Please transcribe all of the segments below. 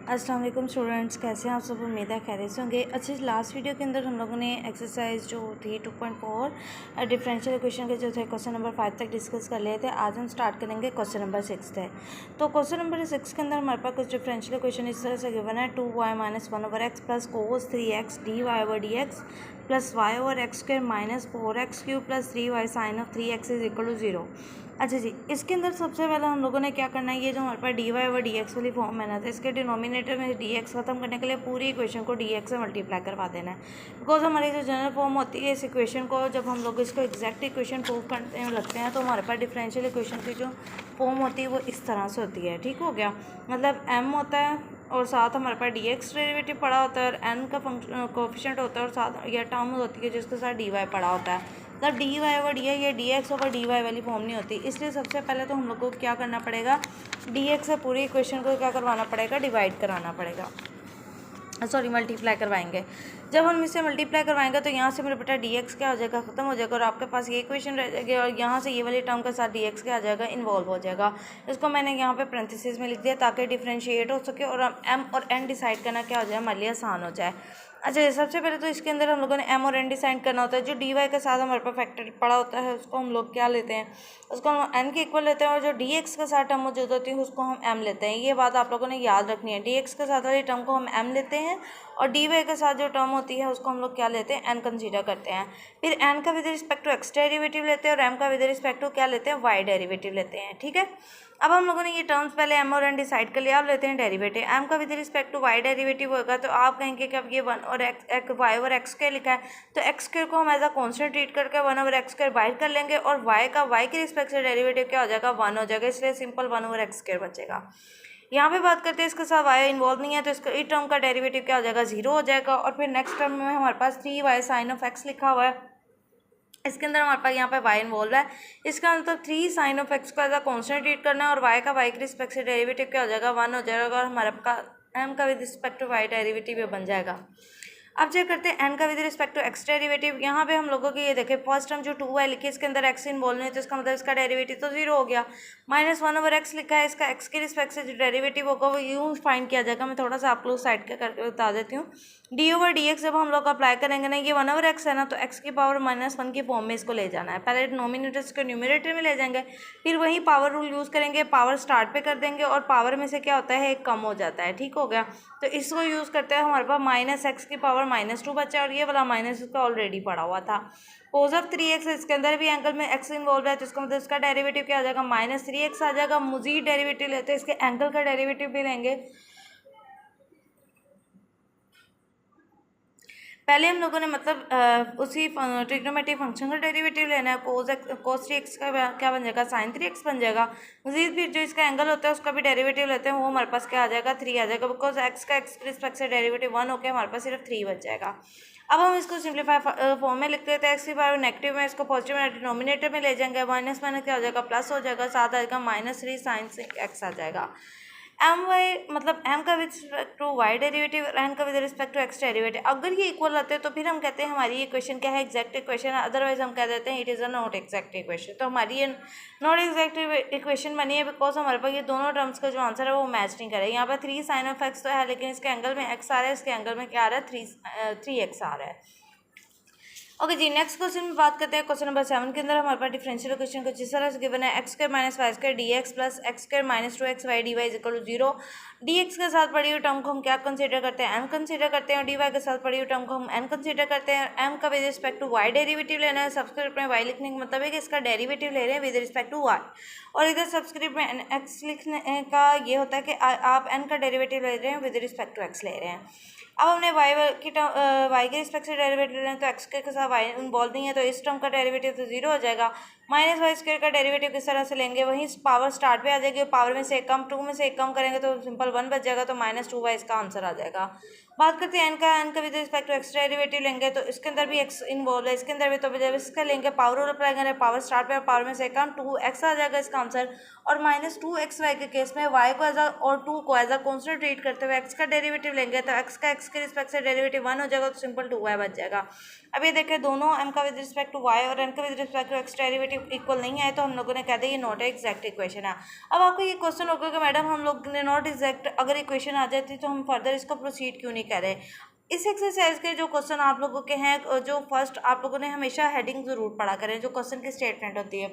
अस्सलाम वालेकुम स्टूडेंट्स, कैसे हैं आप सब। उम्मीद है खैरियत से होंगे। अच्छा, लास्ट वीडियो के अंदर हम लोगों ने एक्सरसाइज जो थी 2.4 डिफरेंशियल इक्वेशन के जो थे क्वेश्चन नंबर 5 तक डिस्कस कर लिए थे। आज हम स्टार्ट करेंगे क्वेश्चन नंबर 6 थे। तो क्वेश्चन नंबर 6 के अंदर हमारे पास कुछ डिफरेंशियल इक्वेशन इस तरह से गिवन है 2y - 1/x plus cos 3x dy/dx plus y over x square minus 4x³ plus 3y sine of 3x is equal to 0। अच्छा जी, इसके अंदर सबसे पहले हम लोगों ने क्या करना है, ये जो हमारे पास dy/dx वाली फॉर्म है ना, तो इसके डिनोमिनेटर में dx खत्म करने के लिए पूरी इक्वेशन को dx से मल्टीप्लाई करवा देना है। बिकॉज हमारी जो जनरल फॉर्म होती है इस इक्वेशन को, जब हम लोग इसको एग्जैक्ट इक्वेशन प्रूव करते हैं लगते हैं, तो हमारे पास डिफरेंशियल इक्वेशन की जो फॉर्म होती है वो इस तरह से होती है। ठीक हो गया, मतलब m होता है और साथ हमारे पास dx डेरिवेटिव पड़ा होता है और n का फंक्शन कोफिशिएंट होता है और साथ यह टर्म होती है जिसके साथ dy पड़ा होता है। मतलब dy ओवर डी या dx ओवर dy वाली फॉर्म नहीं होती। इसलिए सबसे पहले तो हम लोग को क्या करना पड़ेगा, dx से पूरी इक्वेशन को क्या करवाना पड़ेगा, डिवाइड कराना पड़ेगा, सॉरी मल्टीप्लाई करवाएंगे। जब हम इसे मल्टीप्लाई करवाएंगे तो यहाँ से मेरे बेटा dx क्या हो जाएगा, ख़त्म हो जाएगा और आपके पास ये इक्वेशन रह जाएगी और यहाँ से ये वाली टर्म के साथ dx क्या आ जाएगा, इन्वॉल्व हो जाएगा। इसको मैंने यहाँ पे पैरेंथेसिस में लिख दिया ताकि डिफ्रेंशिएट हो सके और m और n डिसाइड करना क्या हो जाए, हमारे लिए आसान हो जाए। अच्छा, सबसे पहले तो इसके अंदर हम लोगों ने m और n डिसाइड करना होता है। जो dy के साथ हमारे पास फैक्टर पड़ा होता है उसको हम लोग क्या लेते हैं, उसको हम n के इक्वल लेते हैं और जो dx के साथ टर्म मौजूद होती है उसको हम m लेते हैं। ये बात आप लोगों ने याद रखनी है, dx के साथ वाली टर्म को हम m लेते हैं और dy के साथ जो टर्म होती है उसको हम लोग क्या लेते हैं, n कंसीडर करते हैं। फिर n का with respect to x derivative लेते हैं और m का विद रिस्पेक्ट टू क्या लेते हैं, y डेरिवेटिव लेते हैं। ठीक है, अब हम लोगों ने ये टर्म्स पहले m और n डिसाइड कर लिया। अब लेते हैं डेरिवेटिव। m का with respect to y derivative होगा तो आप कहेंगे कि अब ये 1 और y ओवर एक्स स्क्वायर लिखा है तो एक्स स्क्वायर को हम एज अ कॉन्स्टेंट ट्रीट करके 1 ओवर एक्स स्क्वायर बाहर कर लेंगे और y का y के रिस्पेक्ट से डेरिवेटिव क्या हो जाएगा, 1 हो जाएगा। इसलिए सिंपल 1 ओवर एक्स स्क्वायर बचेगा। यहाँ पे बात करते हैं इसके साथ y इन्वॉल्व नहीं है तो इसका इस टर्म का डेरिवेटिव क्या हो जाएगा, 0 हो जाएगा। और फिर नेक्स्ट टर्म में हमारे पास 3y साइन ऑफ x लिखा हुआ है, इसके अंदर हमारे पास यहाँ पे y इन्वॉल्व है। इसका मतलब 3 साइन ऑफ x को एज अ कॉन्स्टेंट ट्रीट करना है और y का y के रिस्पेक्ट से डेरिवेटिव क्या हो जाएगा, 1 हो जाएगा और हमारे पास m का with respect to y derivative ये बन जाएगा। अब चेक करते हैं n का with respect to x derivative. यहाँ पे हम लोगों की ये देखें फर्स्ट टर्म जो 2y लिखी है इसके अंदर x इन्वॉल्व नहीं है तो इसका मतलब इसका डेरिवेटिव तो 0 हो गया। -1 ओवर x लिखा है, इसका x के रिस्पेक्ट से जो डेरिवेटिव होगा वो यूँ फाइंड किया जाएगा। मैं थोड़ा सा आप लोग साइड के करके बता देती हूँ। डी ओवर डी एक्स जब हम लोग अप्लाई करेंगे ना, ये 1 ओवर एक्स है ना, तो x की पावर -1 की फॉर्म में इसको ले जाना है। पहले डिनोमिनेटर को न्यूमरेटर में ले जाएंगे, फिर वही पावर रूल यूज़ करेंगे, पावर स्टार्ट पे कर देंगे और पावर में से क्या होता है, एक कम हो जाता है। ठीक हो गया, तो इसको यूज़ करते हैं हमारे पास -x की पावर -2 बचा और ये वाला माइनस इसका ऑलरेडी पड़ा हुआ था। कोस ऑफ 3x इसके अंदर भी एंगल में x इन्वॉल्व है तो इसका मतलब इसका डेरिवेटिव क्या आ जाएगा, -3x आ जाएगा। मजीद डेरिवेटिव लेते हैं, इसके एंगल का डेरिवेटिव भी लेंगे। पहले हम लोगों ने मतलब उसी ट्रिग्नोमेट्रिक फंक्शन का डेरिवेटिव लेना है। कोस 3x का क्या बन जाएगा, साइन 3x बन जाएगा। मजीद फिर जो इसका एंगल होता है उसका भी डेरिवेटिव लेते हैं, वो हमारे पास क्या आ जाएगा, 3 आ जाएगा। बिकॉज x का x रिस्पेक्ट से डेरिवेटिव 1 होकर हमारे पास सिर्फ 3 बच जाएगा। अब हम इसको सिंप्लीफाई फॉर्म में लिख देते हैं। एक्स की पावर नेगेटिव में, इसको पॉजिटिव में डिनोमिनेटर में ले जाएंगे। माइनस माइनस क्या हो जाएगा, प्लस हो जाएगा। साथ आएगा -3 साइन x आ जाएगा। मतलब m का with respect to y derivative और n का with respect to x derivative अगर ये इक्वल आते हैं तो फिर हम कहते हैं हमारी इक्वेशन क्या है, एग्जैक्ट इक्वेशन है। अदरवाइज हम कह देते हैं it is a not exact equation. तो हमारी ये नॉट एग्जैक्ट इक्वेशन बनी है बिकॉज हमारे पास ये दोनों टर्म्स का जो आंसर है वो मैच नहीं करे। यहाँ पर 3 साइन ऑफ x तो है लेकिन इसके एंगल में x आ रहा है, इसके एंगल में क्या आ रहा है, 3x आ रहा है। ओके जी, नेक्स्ट क्वेश्चन में बात करते हैं। क्वेश्चन नंबर 7 के अंदर हमारे पास डिफरेंशियल इक्वेशन कुछ इस तरह से गिवन है, x² - y² dx plus x² - 2xy dy is equal to 0। dx के साथ पड़ी हुई टर्म को हम क्या कंसीडर करते हैं, m कंसीडर करते हैं और dy के साथ पड़ी हुई टर्म को हम n कंसीडर करते हैं। m का with respect to y derivative लेना है। सब्सक्रिप्ट में y लिखने का मतलब है कि इसका डेरिवेटिव ले रहे हैं विद रिस्पेक्ट टू y, और इधर सब्सक्रिप्ट में x लिखने का ये होता है कि आप n का डेरिवेटिव ले रहे हैं विद रिस्पेक्ट टू x ले रहे हैं। अब हमने y के रिस्पेक्ट से डेरिवेटिव लेना है तो x के साथ y इन्वॉल्व नहीं है तो इस टर्म का डेरिवेटिव तो 0 हो जाएगा। -y² का डेरिवेटिव किस तरह से लेंगे, वहीं पावर स्टार्ट पे आ जाएगी, पावर में से एक कम, 2 में से एक कम करेंगे तो सिंपल 1 बच जाएगा, तो -2y इसका आंसर आ जाएगा। बात करते हैं n का with respect to x derivative लेंगे तो इसके अंदर भी x इन्वॉल्व है, इसके अंदर भी, तो जब इसका लेंगे पावर रूल अप्लाई करें, पावर स्टार्ट पे और पावर में से कम 2x आ जाएगा इसका आंसर। और -2xy के केस में y को एज अ और 2 को एज अ कॉन्स्टेंट ट्रीट करते हुए x का डेरिवेटिव लेंगे तो x का x के रिस्पेक्ट से डेरिवेटिव 1 हो जाएगा तो सिंपल 2y बच जाएगा। अब ये देखें दोनों m का विद रिस्पेक्ट टू y और n का with respect to x derivative equal नहीं है, तो हम लोगों ने कह दिया ये नॉट एग्जैक्ट इक्वेशन है। अब आपको ये क्वेश्चन होगा कि मैडम हम लोग ने नॉट एग्जैक्ट अगर इक्वेशन आ जाती तो हम फर्दर इसको प्रोसीड क्यों नहीं कर रहे। इस एक्सरसाइज के जो क्वेश्चन आप लोगों के हैं, जो फर्स्ट आप लोगों ने हमेशा हेडिंग ज़रूर पढ़ा करें, जो क्वेश्चन की स्टेटमेंट होती है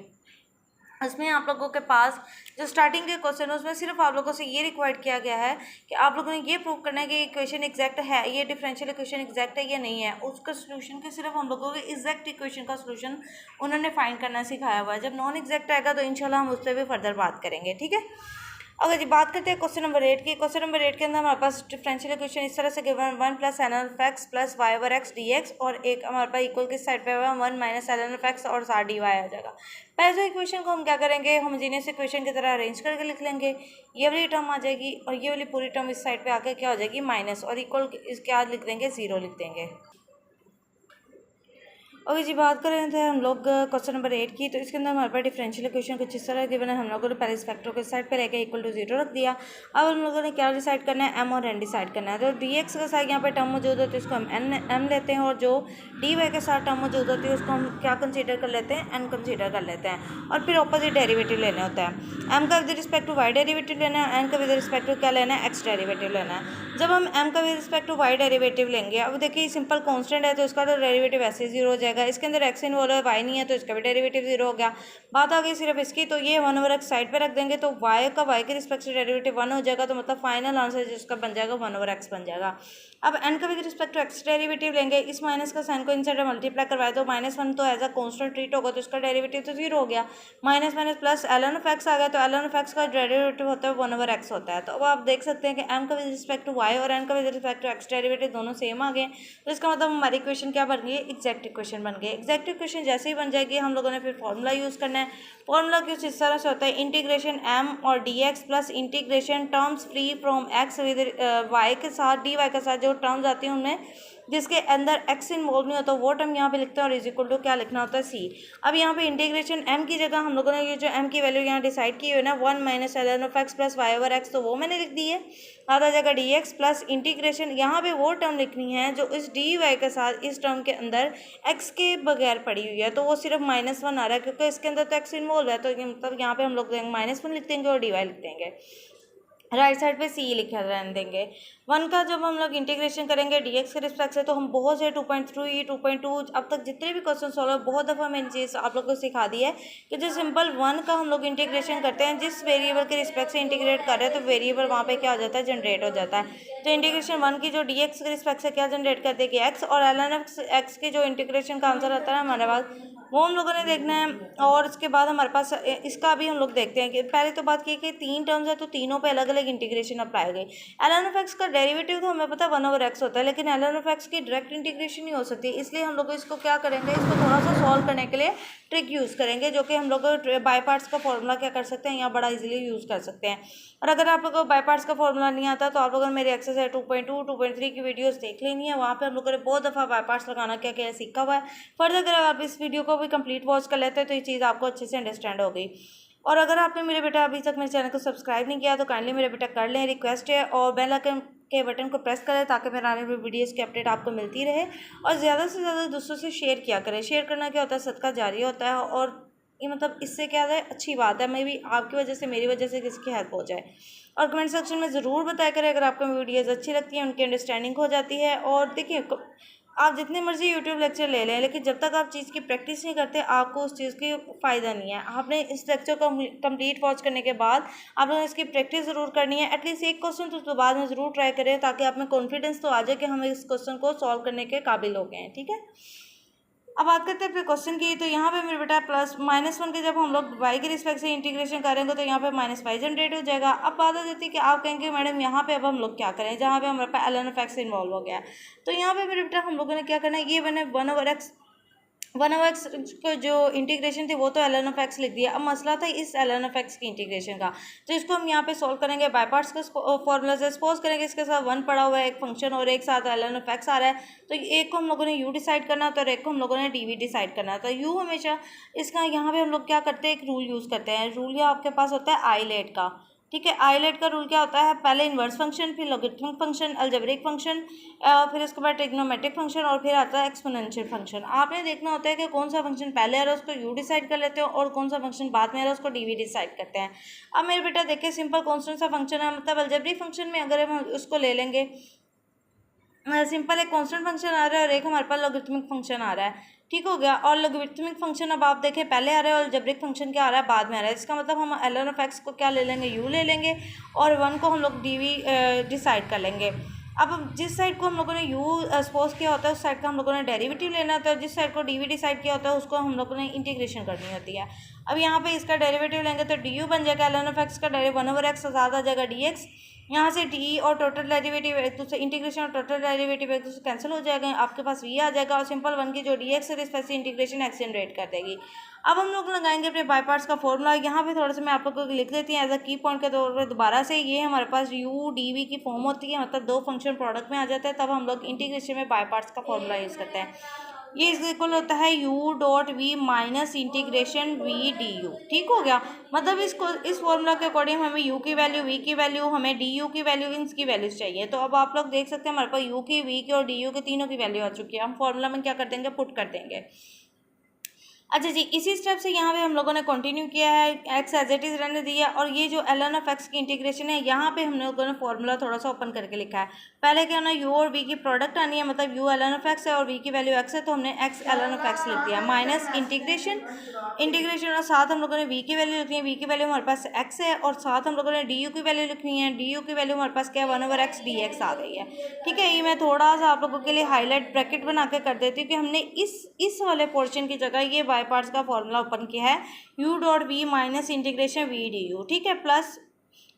उसमें आप लोगों के पास जो स्टार्टिंग के क्वेश्चन है उसमें सिर्फ आप लोगों से ये रिक्वायर्ड किया गया है कि आप लोगों ने ये प्रूव करना है कि इक्वेशन एग्जैक्ट है, ये डिफरेंशियल इक्वेशन एग्जैक्ट है या नहीं है। उसका सोल्यूशन के सिर्फ हम लोगों को एग्जैक्ट इक्वेशन का सोल्यूशन उन्होंने फाइंड करना सिखाया हुआ है। जब नॉन एग्जैक्ट आएगा तो इंशाल्लाह हम उस पर भी फर्दर बात करेंगे, ठीक है। अगर जी बात करते हैं क्वेश्चन नंबर 8 की, क्वेश्चन नंबर 8 के अंदर हमारे पास डिफरेंशियल इक्वेशन इस तरह से given 1 plus ln of x plus y over x dx, और एक हमारे पास इक्वल किस साइड पे हुआ 1 माइनस ln ऑफ x और सार dy आ जाएगा। पहले इक्वेशन को हम क्या करेंगे, होमोजेनियस इक्वेशन की तरह अरेंज करके लिख लेंगे। ये वाली टर्म आ जाएगी और ये वाली पूरी टर्म इस साइड पे आके क्या हो जाएगी माइनस, और इक्वल इसके बाद लिख देंगे 0 लिख देंगे। ओके जी, बात कर रहे थे हम लोग क्वेश्चन नंबर 8 की, तो इसके अंदर हमारे पास डिफरेंशियल इक्वेशन कुछ इस तरह गिवन है। हम लोगों ने पहले इस फैक्टर को इस साइड पे रह के इक्वल टू 0 रख दिया। अब हम लोगों ने क्या डिसाइड करना है, m और n डिसाइड करना है। तो dx के साथ यहाँ पे टर्म मौजूद होती है उसको हम m लेते हैं, और जो dy के साथ टर्म मौजूद होती है उसको हम क्या कंसीडर कर लेते हैं, n कंसीडर कर लेते हैं। और फिर ऑपोजिट डेरिवेटिव लेना होता है। m का with respect to y derivative लेना है, n का विद रिस्पेक्ट टू क्या लेना है, x डेरिवेटिव लेना है। जब हम m का with respect to y derivative लेंगे, अब देखिए सिंपल कांस्टेंट है तो इसका तो डेरिवेटिव ऐसे ही 0 हो जाएगा। इसके अंदर x इन्वॉल्व है, y नहीं है, तो इसका भी डेरिवेटिव 0 हो गया। बात आ गई सिर्फ इसकी, तो ये 1 ओवर x साइड पे रख देंगे तो y का y के रिस्पेक्ट से डेरिवेटिव 1 हो जाएगा, तो मतलब फाइनल आंसर जिसका बन जाएगा 1 ओवर x बन जाएगा। अब n का with respect to x derivative लेंगे, इस माइनस का साइन को इन साइड मल्टीप्लाई करवाए तो -1 तो एज अ कांस्टेंट ट्रीट होगा, तो इसका डेरिवेटिव तो 0 हो गया। Minus minus plus ln of x आ गया, तो ln ऑफ x का डेरिवेटिव होता है 1 ओवर x होता है। तो अब आप देख सकते हैं कि m का विद रिस्पेक्ट टू y और n का with respect to x derivative दोनों सेम आ गए, तो इसका मतलब हमारी इक्वेशन क्या बन गई, एग्जैक्ट इक्वेशन बन गई। एग्जैक्ट इक्वेशन जैसे ही बन जाएगी हम लोगों ने फिर फॉर्मूला यूज़ करना है। फॉर्मूला कुछ इस तरह से होता है, इंटीग्रेशन m और dx plus integration terms free from x with y के साथ dy के साथ जो टर्म्स आती हैं उनमें जिसके अंदर x इन्वॉल्व नहीं होता वो टर्म यहाँ पे लिखते हैं, और इज इक्वल टू क्या लिखना होता है c। अब यहाँ पे इंटीग्रेशन m की जगह हम लोगों ने ये जो m की वैल्यू यहाँ डिसाइड की है ना 1 minus ln of x plus y over x, तो वो मैंने लिख दी है। आधा जगह dx प्लस इंटीग्रेशन यहाँ पे वो टर्म लिखनी है जो इस dy के साथ इस टर्म के अंदर x के बगैर पड़ी हुई है, तो वो सिर्फ -1 आ रहा है क्योंकि इसके अंदर तो x इन्वॉल्व है, तो मतलब यहाँ पे हम लोग -1 लिख देंगे और dy लिख देंगे। राइट साइड पे सी लिखा रहने देंगे। 1 का जब हम लोग इंटीग्रेशन करेंगे dx के रिस्पेक्ट से, तो हम बहुत से 2.3 2.2 अब तक जितने भी क्वेश्चन सॉल्व बहुत दफ़ा मैंने चीज़ आप लोग को सिखा दी है कि जो सिंपल 1 का हम लोग इंटीग्रेशन करते हैं, जिस वेरिएबल के रिस्पेक्ट से इंटीग्रेट कर रहे हैं तो वेरिएबल वहाँ पे क्या हो जाता है, जनरेट हो जाता है। तो इंटीग्रेशन 1 की जो dx के रिस्पेक्ट से क्या जनरेट कर देगी x, और ln x की जो इंटीग्रेशन का आंसर आता है हमारे पास वो हम लोगों ने देखना है। और उसके बाद हमारे पास इसका भी हम लोग देखते हैं कि पहले तो बात की कि 3 टर्म्स है तो तीनों पे अलग अलग इंटीग्रेशन अप्लाई गई। ln ऑफ x का डेरिवेटिव तो हमें पता है 1 ओवर x होता है, लेकिन ln ऑफ x की डायरेक्ट इंटीग्रेशन नहीं हो सकती, इसलिए हम लोग इसको क्या करेंगे, इसको थोड़ा सा सॉल्व करने के लिए ट्रिक यूज़ करेंगे, जो कि हम लोग बाय पार्ट्स का फॉर्मूला क्या कर सकते हैं यहाँ बड़ा इजीली यूज़ कर सकते हैं। और अगर आप लोगों को बाय पार्ट्स का फॉर्मूला नहीं आता तो आप लोगों ने मेरी एक्सरसाइज 2.2 2.3 की वीडियोस देख लेनी है, वहाँ पे हम लोगों ने बहुत दफ़ा बाय पार्ट्स लगाना क्या क्या सीखा हुआ है। फर्दर अगर आप इस वीडियो को भी कंप्लीट वॉच कर लेते हैं तो ये चीज़ आपको अच्छे से अंडरस्टैंड हो गई। और अगर आपने मेरे बेटा अभी तक मेरे चैनल को सब्सक्राइब नहीं किया तो काइंडली मेरे बेटा कर लें, रिक्वेस्ट है, और बेल आइकन के बटन को प्रेस करें ताकि मेरे आने वाली वीडियोज़ की अपडेट आपको मिलती रहे। और ज़्यादा से ज़्यादा दोस्तों से शेयर किया करें। शेयर करना क्या होता है, सदका जारी होता है, और ये मतलब इससे क्या है, अच्छी बात है, मे भी आपकी वजह से मेरी वजह से किसी की हेल्प हो जाए। और कमेंट सेक्शन में ज़रूर बताया करें अगर आपको वीडियोज़ अच्छी लगती हैं, उनकी अंडरस्टैंडिंग हो जाती है। और देखिए आप जितने मर्जी यूट्यूब लेक्चर ले लें, लेकिन जब तक आप चीज़ की प्रैक्टिस नहीं करते आपको उस चीज़ की फ़ायदा नहीं है। आपने इस लेक्चर को कंप्लीट वॉच करने के बाद आप लोगों ने इसकी प्रैक्टिस ज़रूर करनी है। एटलीस्ट एक क्वेश्चन तो बाद में ज़रूर ट्राई करें ताकि आप में कॉन्फिडेंस तो आ जाए कि हम इस क्वेश्चन को सॉल्व करने के काबिल हो गए हैं, ठीक है। अब बात करते हैं फिर क्वेश्चन की, तो यहाँ पे मेरे बेटा प्लस -1 के जब हम लोग y के रिस्पेक्ट से इंटीग्रेशन करेंगे तो यहाँ पे -y जनरेट हो जाएगा। अब बात आ जाती है कि आप कहेंगे मैडम यहाँ पे अब हम लोग क्या करें, जहाँ पे हमारे पास ln ऑफ x इन्वॉल्व हो गया है। तो यहाँ पे मेरे बेटा हम लोगों ने क्या करना है, ये बने 1 ओवर x को जो इंटीग्रेशन थी वो तो ln ऑफ x लिख दिया। अब मसला था इस ln ऑफ x की इंटीग्रेशन का, तो इसको हम यहाँ पे सॉल्व करेंगे बाय पार्ट्स का फॉर्मूला से। सपोज करेंगे इसके साथ 1 पड़ा हुआ है एक फंक्शन और एक साथ ln ऑफ x आ रहा है, तो एक को हम लोगों ने u डिसाइड करना था और एक को हम लोगों ने dv डिसाइड करना था। u हमेशा इसका यहाँ पे हम लोग क्या करते हैं, एक रूल यूज़ करते हैं। रूल या आपके पास होता है आइलेट का, ठीक है। आइलेट का रूल क्या होता है, पहले इन्वर्स फंक्शन, फिर लॉगरिथमिक फंक्शन, अलजेब्रिक फंक्शन, फिर उसके बाद ट्रिग्नोमेट्रिक फंक्शन और फिर आता है एक्सपोनेंशियल फंक्शन। आपने देखना होता है कि कौन सा फंक्शन पहले आ रहा है उसको यू डिसाइड कर लेते हो और कौन सा फंक्शन बाद में आ रहा है उसको डी वी डिसाइड करते हैं। अब मेरे बेटा देखिए सिंपल कॉन्स्टेंट सा फंक्शन है, मतलब अलजेब्रिक फंक्शन में अगर हम उसको ले लेंगे, सिंपल एक कांस्टेंट फंक्शन आ रहा है और एक हमारे पास लॉगरिथमिक फंक्शन आ रहा है, ठीक हो गया। और लॉगरिथमिक फंक्शन अब आप देखें पहले आ रहा है और अलजेब्रिक फंक्शन क्या आ रहा है, बाद में आ रहा है। इसका मतलब हम ln ऑफ x को क्या ले लेंगे, u ले लेंगे और 1 को हम लोग dv डिसाइड कर लेंगे। अब जिस साइड को हम लोगों ने u सपोज किया होता है उस साइड का हम लोगों ने डेरिवेटिव लेना होता है, जिस साइड को dv डिसाइड किया होता है उसको हम लोगों ने इंटीग्रेशन करनी होती है। अब यहाँ पे इसका डेरिवेटिव लेंगे तो du बन जाएगा ln ऑफ x का डेरिवेटिव 1/x आज़ाद आ जाएगा dx। यहाँ से डी और टोटल डेरिवेटिव एक दूसरे इंटीग्रेशन और टोटल डेरिवेटिव एक दूसरे कैंसिल हो जाएगा, आपके पास वी आ जाएगा और सिंपल 1 की जो डी एक्स है इस इंटीग्रेशन एक्स जनरेट कर देगी। अब हम लोग लगाएंगे अपने बाई पार्ट्स का फॉर्मूला। यहाँ पे थोड़ा सा मैं आप लोगों को लिख देती हूँ एज अ की पॉइंट के तौर पर दोबारा से। ये हमारे पास यू डी वी की फॉर्म होती है, मतलब दो फंक्शन प्रोडक्ट में आ जाता है, तब हम लोग इंटीग्रेशन में बाई पार्ट्स का फॉर्मूला यूज़ करते हैं। ये इस इक्वल होता है u dot v minus integration v d u, ठीक हो गया। मतलब इस फॉर्मूला के अकॉर्डिंग हमें u की वैल्यू, v की वैल्यू, हमें डी यू की वैल्यू, इनकी वैल्यूज चाहिए। तो अब आप लोग देख सकते हैं हमारे पास u की, v की और डी यू की तीनों की वैल्यू आ चुकी है। हम फॉर्मूला में क्या कर देंगे, पुट कर देंगे। अच्छा जी, इसी स्टेप से यहाँ पे हम लोगों ने कंटिन्यू किया है, एक्स एज इट इज़ रहने दिया और ये जो ln ऑफ एक्स की इंटीग्रेशन है यहाँ पे हम लोगों ने फॉर्मूला थोड़ा सा ओपन करके लिखा है। पहले क्या ना u और v की प्रोडक्ट आनी है, मतलब u ln ऑफ एक्स है और v की वैल्यू x है, तो हमने x ln ऑफ एक्स लिख दिया माइनस इंटीग्रेशन और साथ हम लोगों ने v की वैल्यू लिखनी है, v की वैल्यू हमारे पास x है और साथ हम लोगों ने du की वैल्यू लिखनी है, du की वैल्यू हमारे पास क्या है 1/x dx आ गई है। ठीक है, ये मैं थोड़ा सा आप लोगों के लिए हाईलाइट ब्रैकेट बना के कर देती हूँ कि हमने इस वाले पोर्शन की जगह ये बाई पार्ट्स का फॉर्मूला ओपन किया है u dot v minus integration v d u, ठीक है, प्लस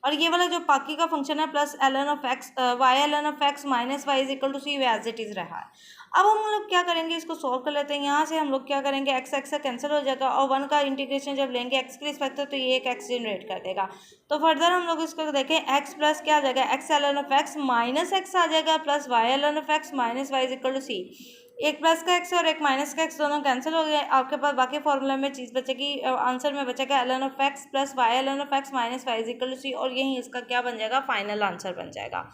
और ये वाला जो बाकी का फंक्शन है plus ln of x y ln of x minus y is equal to c as it is रहा है। अब हम लोग क्या करेंगे, इसको सॉल्व कर लेते हैं। यहाँ से हम लोग क्या करेंगे, एक्स एक्स से कैंसिल हो जाएगा और 1 का इंटीग्रेशन जब लेंगे एक्स के रिस्पेक्ट तो ये एक एक्स जनरेट कर देगा। तो फर्दर हम लोग इसको देखें, एक्स प्लस क्या आ जाएगा, x ln of x minus x आ जाएगा plus y ln of x minus y is equal to c. एक प्लस का एक्स और एक माइनस का एक्स दोनों कैंसिल हो गए, आपके पास बाकी फॉर्मूला में चीज़ बचेगी, आंसर में बचेगा ln of x plus y ln of x minus y is equal to c और यही इसका क्या बन जाएगा, फाइनल आंसर बन जाएगा।